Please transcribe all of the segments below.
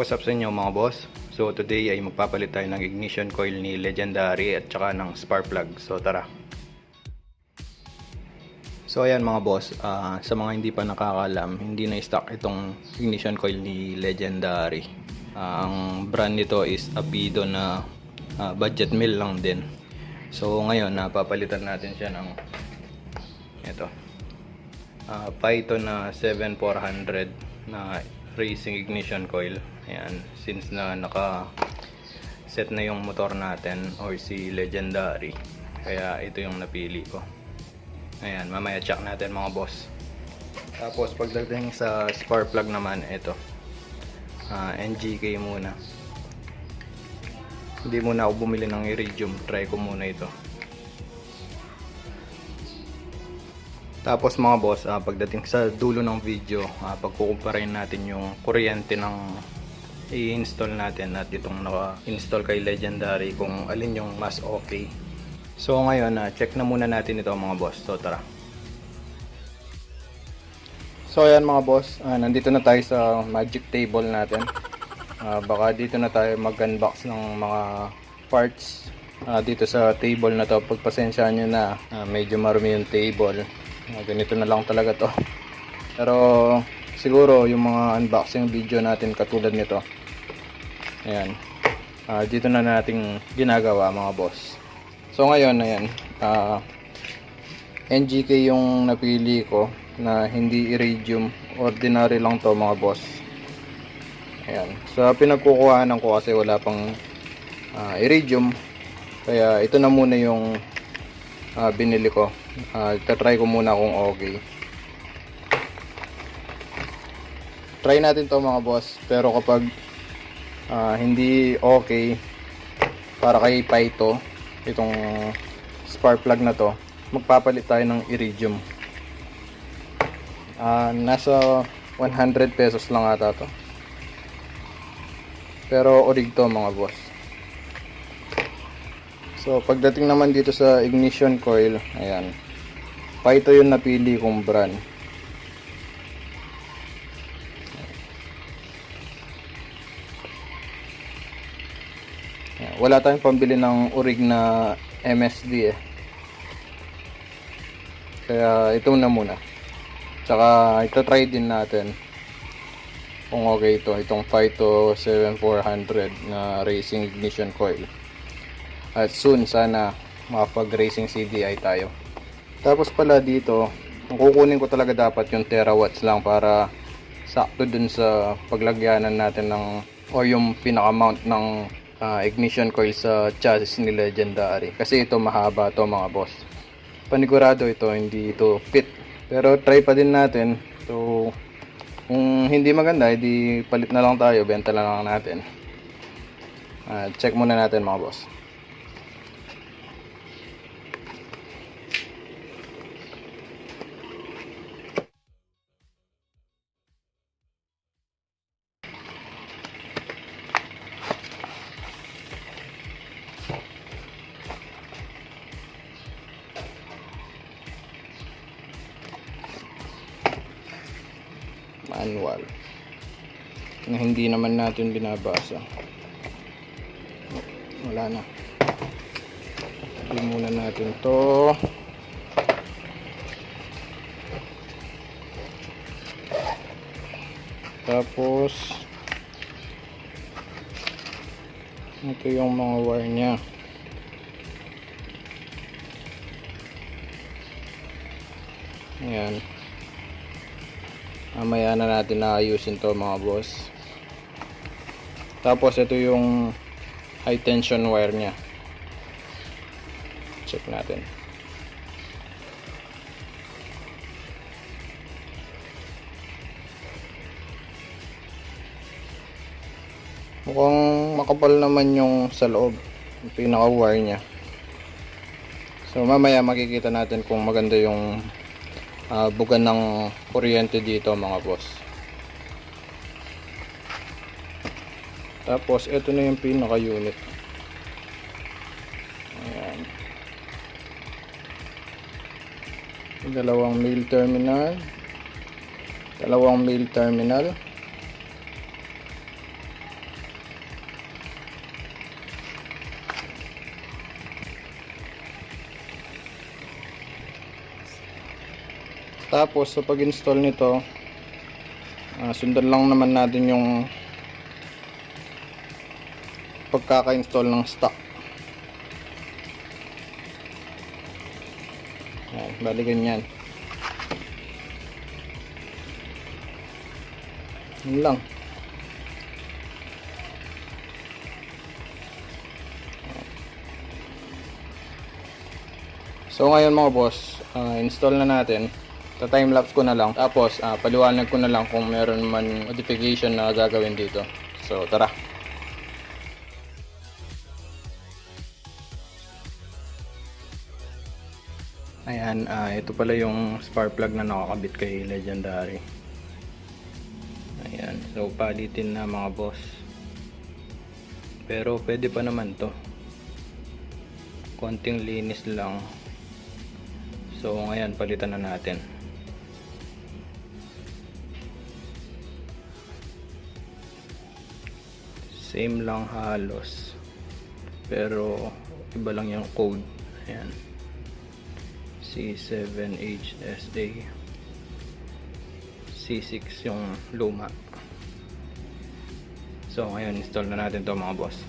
What's up sa inyo mga boss? So today ay magpapalit tayo ng ignition coil ni Legendary at saka ng spark plug. So tara. So ayan mga boss, sa mga hindi pa nakakalam, hindi na stock itong ignition coil ni Legendary. Ang brand nito is Apido na budget mill lang din. So ngayon napapalitan natin siya ng ito. Python na 7400 na racing ignition coil. Ayan, since na naka set na yung motor natin or si Legendary, kaya ito yung napili ko. Ayan, mamaya check natin mga boss. Tapos pagdating sa spark plug naman, ito NGK muna. Hindi muna ako bumili ng iridium, try ko muna ito. Tapos mga boss, pagdating sa dulo ng video, pagkukumparin natin yung kuryente ng i-install natin at itong naka-install kay Legendary kung alin yung mas okay. So ngayon, check na muna natin ito mga boss. So tara. So ayan mga boss, nandito na tayo sa magic table natin. Baka dito na tayo mag-unbox ng mga parts dito sa table na to. Pagpasensyaan nyo na, medyo marumi yung table. Ganito na lang talaga to. Pero siguro yung mga unboxing video natin katulad nito, ayan, dito na nating ginagawa mga boss. So ngayon, ayan, NGK yung napili ko na hindi iridium, ordinary lang to mga boss. Ayan, sa pinagkukuhanan ko kasi wala pang iridium, kaya ito na muna yung binili ko. Tatry ko muna kung okay. Try natin to mga boss, pero kapag hindi okay, para kay Python, itong spark plug na to, magpapalit tayo ng iridium. Nasa 100 pesos lang ata to, pero orig to mga boss. So pagdating naman dito sa ignition coil, ayan, Python yung napili kong brand. Ayan, wala tayong pambili ng orig na MSD kaya ito na muna. Tsaka ito-try din natin kung okay itong Python 7400 na racing ignition coil. At soon sana makapag-racing CDI tayo. Tapos pala dito, ang kukunin ko talaga dapat yung terawatts lang para sakto dun sa paglagyanan natin ng o yung pinaka-mount ng ignition coil sa chassis ni Legendary. Kasi ito mahaba to mga boss. Panigurado ito, hindi ito fit. Pero try pa din natin. So kung hindi maganda, edi palit na lang tayo, benta na lang natin. Check muna natin mga boss. Manual na hindi naman natin binabasa. Wala na. Hindi muna natin to. Tapos ito yung mga wire nya. Ayan, mamaya na natin naayusin to mga boss. Tapos ito yung high tension wire nya. Check natin. Mukhang makapal naman yung sa loob, yung pinaka wire nya. So mamaya makikita natin kung maganda yung bugan ng kuryente dito mga boss. Tapos ito na yung pinaka unit. Ayan, dalawang male terminal, Tapos sa pag-install nito, sundan lang naman natin yung pagkaka-install ng stock. Ayan, bali ganyan. Yun lang. So ngayon mga boss, install na natin. Ta-timelapse ko na lang. Tapos paliwanag ko na lang kung meron man modification na gagawin dito. So tara. Ayan, ito pala yung spark plug na nakakabit kay Legendary. Ayan, so palitin na mga boss. Pero pwede pa naman to. Konting linis lang. So ngayon palitan na natin. Same lang halos. Pero iba lang yung code. Ayan. C7HSA, C6 yung luma. So ngayon install na natin to mga boss.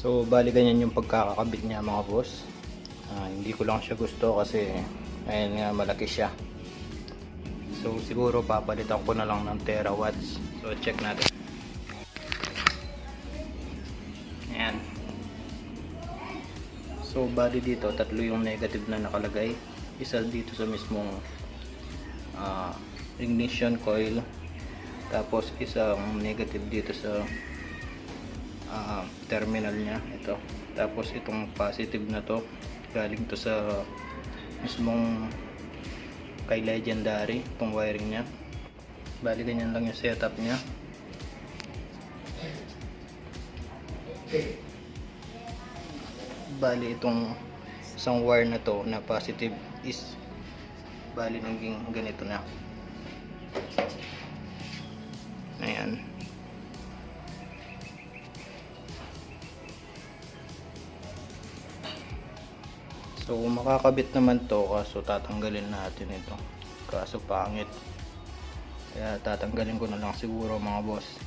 So bali ganyan yung pagkakakabit niya mga boss. Hindi ko lang siya gusto kasi ayun nga malaki siya. So siguro papalitan ko na lang ng terawatts. So check natin. Ayan. So bali dito tatlo yung negative na nakalagay. Isa dito sa mismong ignition coil. Tapos isang negative dito sa terminal niya, ito. Tapos itong positive na to galing to sa mismong kay Legendary, itong wiring niya. Bali ganyan lang yung setup niya. Bali itong isang wire na to na positive is bali naging ganito na. Ayan. So makakabit naman to, kaso tatanggalin natin ito. Kaso pangit. Kaya tatanggalin ko na lang siguro mga boss.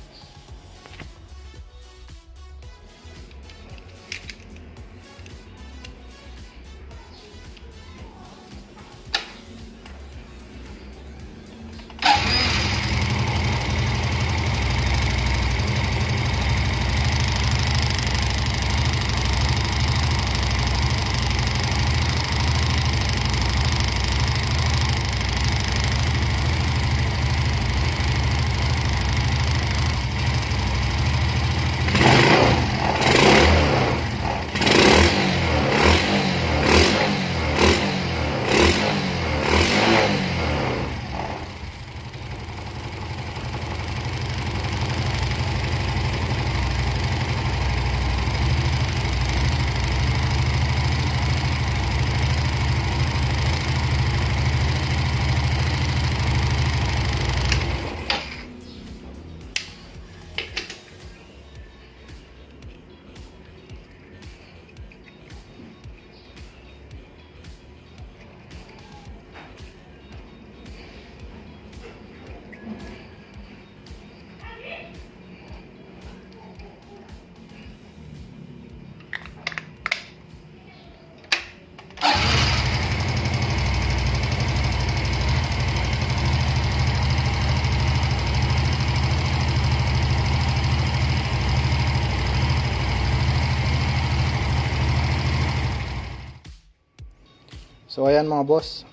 So ayan mga boss,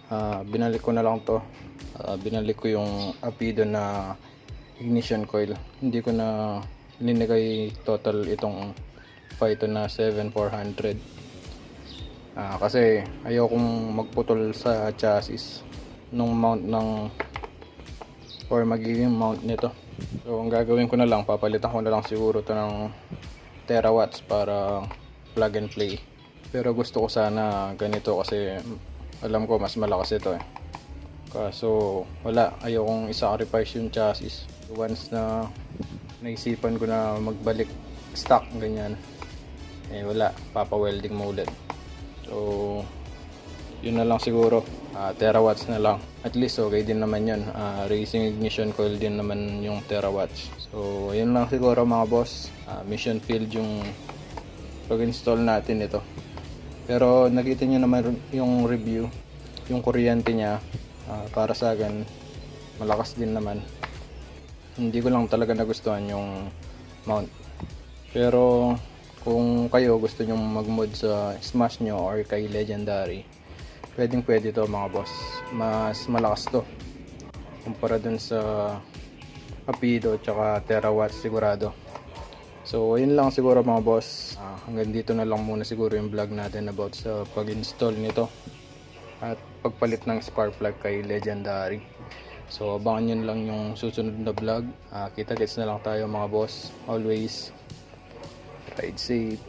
binalik ko na lang to. Binalik ko yung Apido na ignition coil. Hindi ko na linigay total itong Python na 7400. Kasi ayokong magputol sa chassis nung mount ng or magiging mount nito. So ang gagawin ko na lang, papalitan ko na lang siguro to ng terawatts para plug and play. Pero gusto ko sana ganito kasi alam ko mas malakas ito eh. Kaso wala, ayokong i-sacrifice yung chassis. Once na naisipan ko na magbalik stock ganyan, eh wala, papa-welding mo ulit. So yun na lang siguro, terawatts na lang. At least okay din naman yun. Racing ignition coil din naman yung terawatts. So yun lang siguro mga boss. Mission field yung pag-install natin ito. Pero nakita nyo naman yung review, yung kuryente niya, para sa akin malakas din naman. Hindi ko lang talaga nagustuhan yung mount. Pero kung kayo gusto nyo mag-mod sa Smash nyo or kay Legendary, pwedeng pwede to mga boss. Mas malakas to kumpara dun sa Apido tsaka terawatts sigurado. So yun lang siguro mga boss. Hanggang dito na lang muna siguro yung vlog natin about sa pag-install nito at pagpalit ng spark plug kay Legendary. So abangan nyo lang yung susunod na vlog. Kita-kits na lang tayo mga boss. Always ride safe.